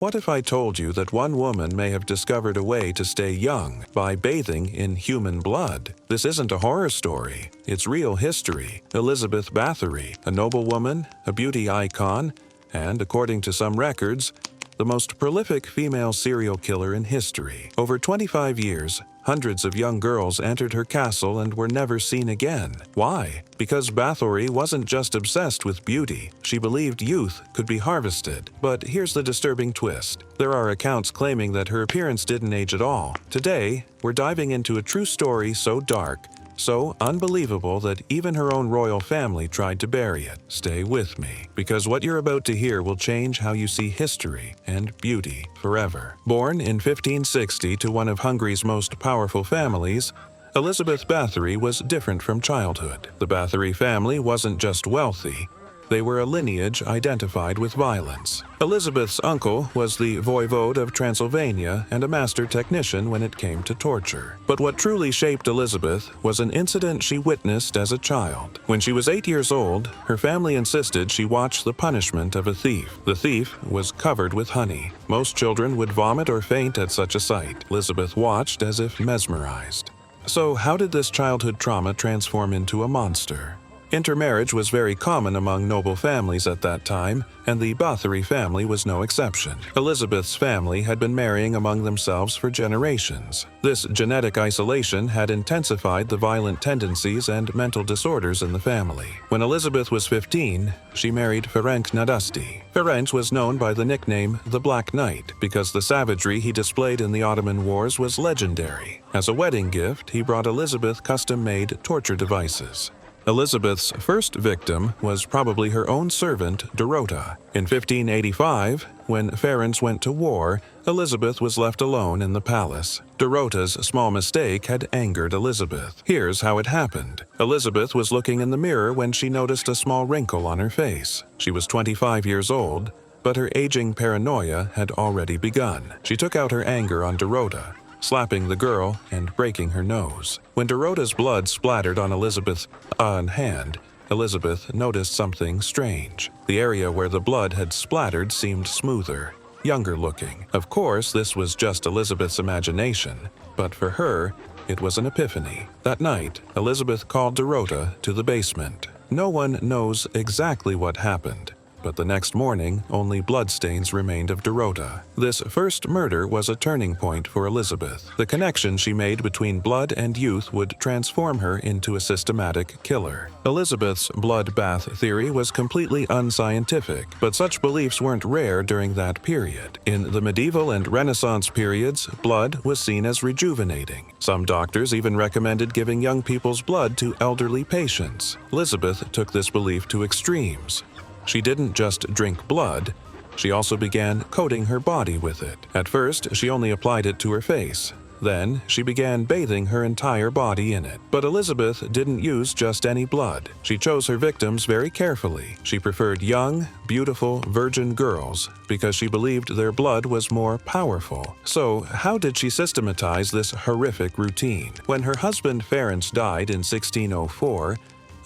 What if I told you that one woman may have discovered a way to stay young by bathing in human blood? This isn't a horror story, it's real history. Elizabeth Báthory, a noblewoman, a beauty icon, and, according to some records, the most prolific female serial killer in history. Over 25 years, hundreds of young girls entered her castle and were never seen again. Why? Because Báthory wasn't just obsessed with beauty, she believed youth could be harvested. But here's the disturbing twist. There are accounts claiming that her appearance didn't age at all. Today, we're diving into a true story so dark, so unbelievable that even her own royal family tried to bury it. Stay with me, because what you're about to hear will change how you see history and beauty forever. Born in 1560 to one of Hungary's most powerful families, Elizabeth Báthory was different from childhood. The Báthory family wasn't just wealthy, they were a lineage identified with violence. Elizabeth's uncle was the voivode of Transylvania and a master technician when it came to torture. But what truly shaped Elizabeth was an incident she witnessed as a child. When she was 8 years old, her family insisted she watch the punishment of a thief. The thief was covered with honey. Most children would vomit or faint at such a sight. Elizabeth watched as if mesmerized. So how did this childhood trauma transform into a monster? Intermarriage was very common among noble families at that time, and the Báthory family was no exception. Elizabeth's family had been marrying among themselves for generations. This genetic isolation had intensified the violent tendencies and mental disorders in the family. When Elizabeth was 15, she married Ferenc Nadasdy. Ferenc was known by the nickname the Black Knight because the savagery he displayed in the Ottoman Wars was legendary. As a wedding gift, he brought Elizabeth custom-made torture devices. Elizabeth's first victim was probably her own servant, Dorota. In 1585, when Ferenc went to war, Elizabeth was left alone in the palace. Dorota's small mistake had angered Elizabeth. Here's how it happened. Elizabeth was looking in the mirror when she noticed a small wrinkle on her face. She was 25 years old, but her aging paranoia had already begun. She took out her anger on Dorota, slapping the girl and breaking her nose. When Dorota's blood splattered on Elizabeth's hand, Elizabeth noticed something strange. The area where the blood had splattered seemed smoother, younger looking. Of course, this was just Elizabeth's imagination, but for her, it was an epiphany. That night, Elizabeth called Dorota to the basement. No one knows exactly what happened, but the next morning, only bloodstains remained of Dorota. This first murder was a turning point for Elizabeth. The connection she made between blood and youth would transform her into a systematic killer. Elizabeth's blood bath theory was completely unscientific, but such beliefs weren't rare during that period. In the medieval and Renaissance periods, blood was seen as rejuvenating. Some doctors even recommended giving young people's blood to elderly patients. Elizabeth took this belief to extremes. She didn't just drink blood, she also began coating her body with it. At first, she only applied it to her face. Then, she began bathing her entire body in it. But Elizabeth didn't use just any blood. She chose her victims very carefully. She preferred young, beautiful, virgin girls because she believed their blood was more powerful. So, how did she systematize this horrific routine? When her husband Ferenc died in 1604,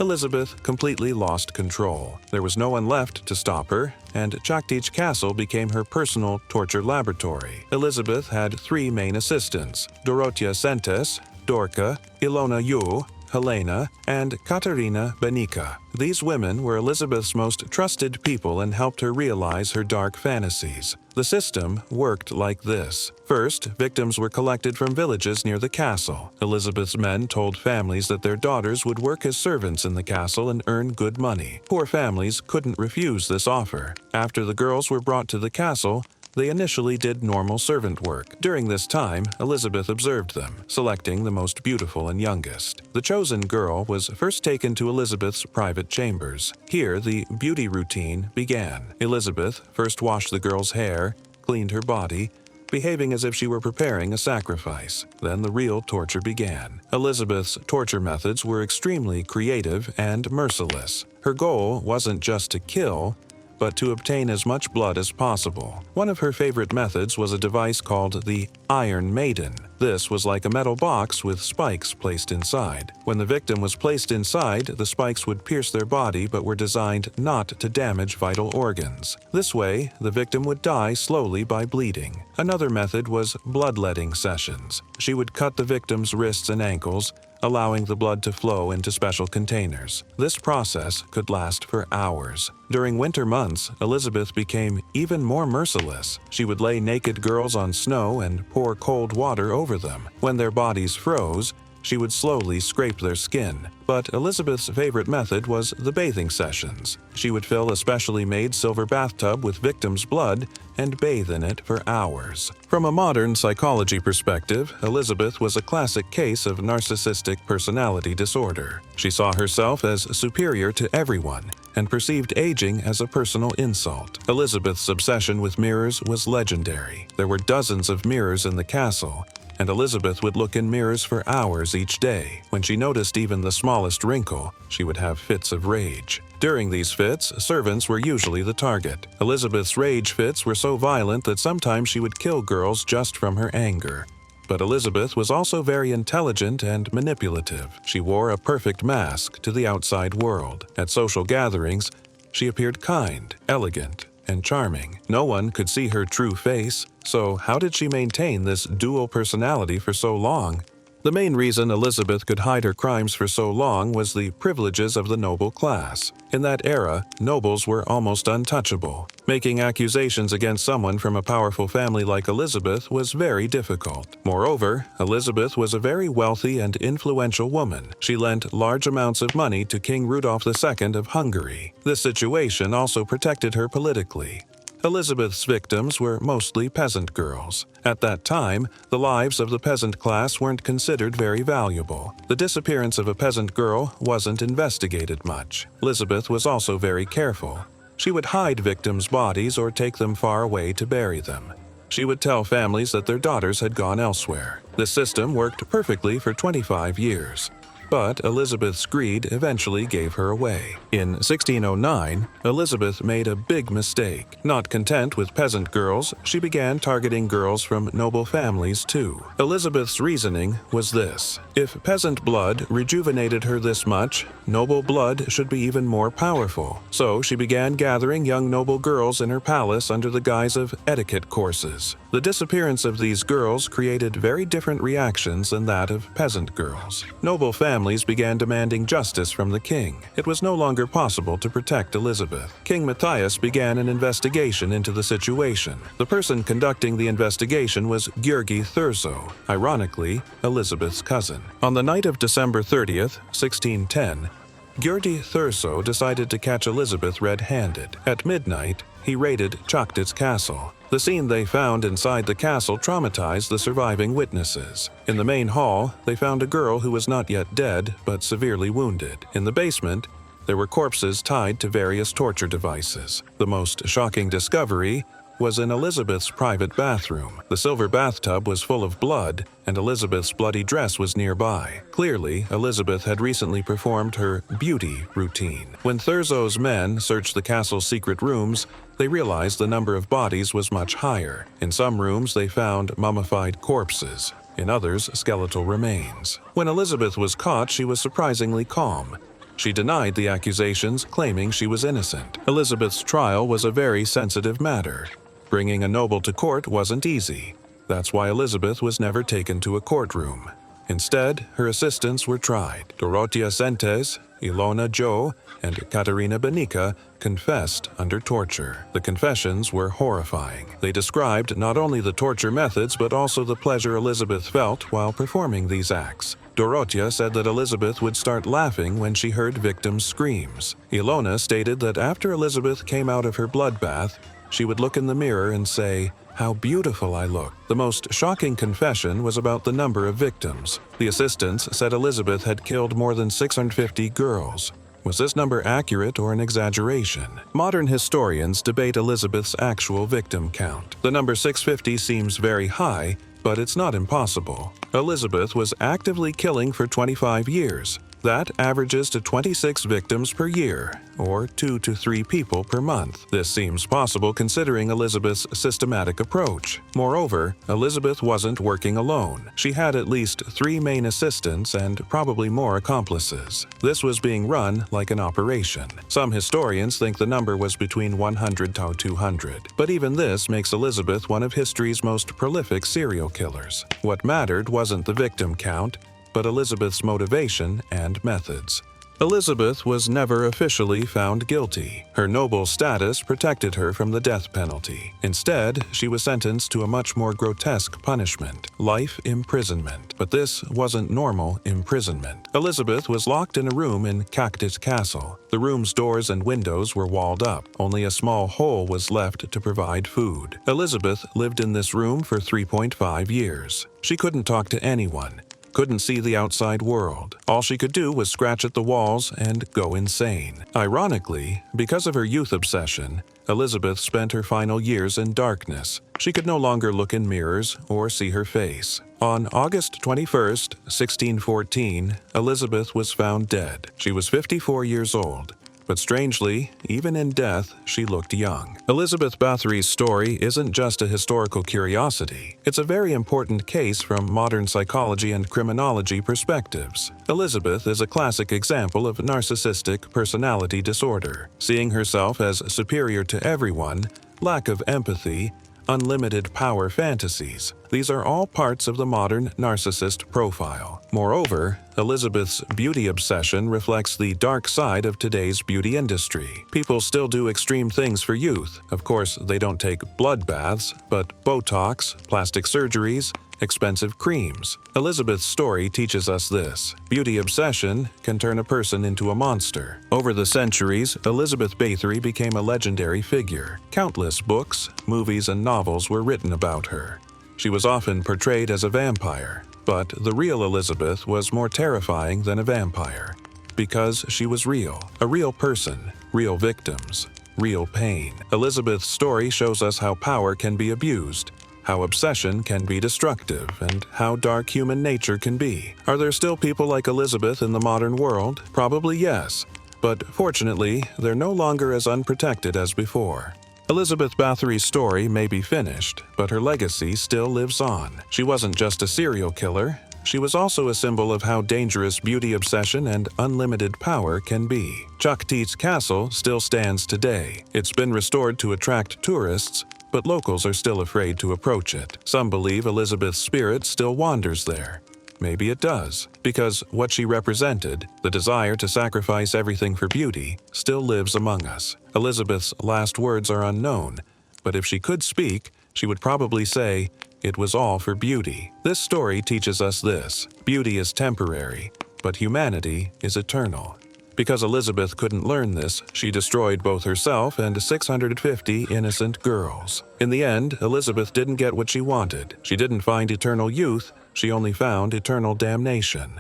Elizabeth completely lost control. There was no one left to stop her, and Čachtice Castle became her personal torture laboratory. Elizabeth had three main assistants: Dorothea Sentes, Dorka, Ilona Yu, Helena, and Katerina Benica. These women were Elizabeth's most trusted people and helped her realize her dark fantasies. The system worked like this. First, victims were collected from villages near the castle. Elizabeth's men told families that their daughters would work as servants in the castle and earn good money. Poor families couldn't refuse this offer. After the girls were brought to the castle, they initially did normal servant work. During this time, Elizabeth observed them, selecting the most beautiful and youngest. The chosen girl was first taken to Elizabeth's private chambers. Here, the beauty routine began. Elizabeth first washed the girl's hair, cleaned her body, behaving as if she were preparing a sacrifice. Then the real torture began. Elizabeth's torture methods were extremely creative and merciless. Her goal wasn't just to kill, but to obtain as much blood as possible. One of her favorite methods was a device called the Iron Maiden. This was like a metal box with spikes placed inside. When the victim was placed inside, the spikes would pierce their body but were designed not to damage vital organs. This way, the victim would die slowly by bleeding. Another method was bloodletting sessions. She would cut the victim's wrists and ankles, allowing the blood to flow into special containers. This process could last for hours. During winter months, Elizabeth became even more merciless. She would lay naked girls on snow and pour cold water over them. When their bodies froze, she would slowly scrape their skin. But Elizabeth's favorite method was the bathing sessions. She would fill a specially made silver bathtub with victims' blood and bathe in it for hours. From a modern psychology perspective, Elizabeth was a classic case of narcissistic personality disorder. She saw herself as superior to everyone and perceived aging as a personal insult. Elizabeth's obsession with mirrors was legendary. There were dozens of mirrors in the castle, and Elizabeth would look in mirrors for hours each day. When she noticed even the smallest wrinkle, she would have fits of rage. During these fits, servants were usually the target. Elizabeth's rage fits were so violent that sometimes she would kill girls just from her anger. But Elizabeth was also very intelligent and manipulative. She wore a perfect mask to the outside world. At social gatherings, she appeared kind, elegant, and charming. No one could see her true face, so how did she maintain this dual personality for so long? The main reason Elizabeth could hide her crimes for so long was the privileges of the noble class. In that era, nobles were almost untouchable. Making accusations against someone from a powerful family like Elizabeth was very difficult. Moreover, Elizabeth was a very wealthy and influential woman. She lent large amounts of money to King Rudolph II of Hungary. This situation also protected her politically. Elizabeth's victims were mostly peasant girls. At that time, the lives of the peasant class weren't considered very valuable. The disappearance of a peasant girl wasn't investigated much. Elizabeth was also very careful. She would hide victims' bodies or take them far away to bury them. She would tell families that their daughters had gone elsewhere. This system worked perfectly for 25 years. But Elizabeth's greed eventually gave her away. In 1609, Elizabeth made a big mistake. Not content with peasant girls, she began targeting girls from noble families too. Elizabeth's reasoning was this: if peasant blood rejuvenated her this much, noble blood should be even more powerful. So she began gathering young noble girls in her palace under the guise of etiquette courses. The disappearance of these girls created very different reactions than that of peasant girls. Noble families began demanding justice from the king. It was no longer possible to protect Elizabeth. King Matthias began an investigation into the situation. The person conducting the investigation was György Thurzo, ironically, Elizabeth's cousin. On the night of December 30th, 1610, György Thurzo decided to catch Elizabeth red-handed. At midnight, he raided Čachtice Castle. The scene they found inside the castle traumatized the surviving witnesses. In the main hall, they found a girl who was not yet dead, but severely wounded. In the basement, there were corpses tied to various torture devices. The most shocking discovery was in Elizabeth's private bathroom. The silver bathtub was full of blood, and Elizabeth's bloody dress was nearby. Clearly, Elizabeth had recently performed her beauty routine. When Thurzo's men searched the castle's secret rooms, they realized the number of bodies was much higher. In some rooms, they found mummified corpses. In others, skeletal remains. When Elizabeth was caught, she was surprisingly calm. She denied the accusations, claiming she was innocent. Elizabeth's trial was a very sensitive matter. Bringing a noble to court wasn't easy. That's why Elizabeth was never taken to a courtroom. Instead, her assistants were tried. Dorothea Sentes, Ilona Jo, and Katerina Benica confessed under torture. The confessions were horrifying. They described not only the torture methods but also the pleasure Elizabeth felt while performing these acts. Dorothea said that Elizabeth would start laughing when she heard victims' screams. Ilona stated that after Elizabeth came out of her bloodbath, she would look in the mirror and say, "How beautiful I look." The most shocking confession was about the number of victims. The assistants said Elizabeth had killed more than 650 girls. Was this number accurate or an exaggeration? Modern historians debate Elizabeth's actual victim count. The number 650 seems very high, but it's not impossible. Elizabeth was actively killing for 25 years. That averages to 26 victims per year, or 2 to 3 people per month. This seems possible considering Elizabeth's systematic approach. Moreover, Elizabeth wasn't working alone. She had at least 3 main assistants and probably more accomplices. This was being run like an operation. Some historians think the number was between 100 to 200. But even this makes Elizabeth one of history's most prolific serial killers. What mattered wasn't the victim count, but Elizabeth's motivation and methods. Elizabeth was never officially found guilty. Her noble status protected her from the death penalty. Instead, she was sentenced to a much more grotesque punishment, life imprisonment. But this wasn't normal imprisonment. Elizabeth was locked in a room in Čachtice Castle. The room's doors and windows were walled up. Only a small hole was left to provide food. Elizabeth lived in this room for 3.5 years. She couldn't talk to anyone, couldn't see the outside world. All she could do was scratch at the walls and go insane. Ironically, because of her youth obsession, Elizabeth spent her final years in darkness. She could no longer look in mirrors or see her face. On August 21st, 1614, Elizabeth was found dead. She was 54 years old. But strangely, even in death, she looked young. Elizabeth Báthory's story isn't just a historical curiosity. It's a very important case from modern psychology and criminology perspectives. Elizabeth is a classic example of narcissistic personality disorder, seeing herself as superior to everyone, lack of empathy, unlimited power fantasies. These are all parts of the modern narcissist profile. Moreover, Elizabeth's beauty obsession reflects the dark side of today's beauty industry. People still do extreme things for youth. Of course, they don't take blood baths, but Botox, plastic surgeries, expensive creams. Elizabeth's story teaches us this: beauty obsession can turn a person into a monster. Over the centuries, Elizabeth Báthory became a legendary figure. Countless books, movies, and novels were written about her. She was often portrayed as a vampire, but the real Elizabeth was more terrifying than a vampire, because she was real, a real person, real victims, real pain. Elizabeth's story shows us how power can be abused, how obsession can be destructive, and how dark human nature can be. Are there still people like Elizabeth in the modern world? Probably yes, but fortunately, they're no longer as unprotected as before. Elizabeth Báthory's story may be finished, but her legacy still lives on. She wasn't just a serial killer. She was also a symbol of how dangerous beauty obsession and unlimited power can be. Čachtice Castle still stands today. It's been restored to attract tourists, but locals are still afraid to approach it. Some believe Elizabeth's spirit still wanders there. Maybe it does, because what she represented, the desire to sacrifice everything for beauty, still lives among us. Elizabeth's last words are unknown, but if she could speak, she would probably say, "It was all for beauty." This story teaches us this: beauty is temporary, but humanity is eternal. Because Elizabeth couldn't learn this, she destroyed both herself and 650 innocent girls. In the end, Elizabeth didn't get what she wanted. She didn't find eternal youth, she only found eternal damnation.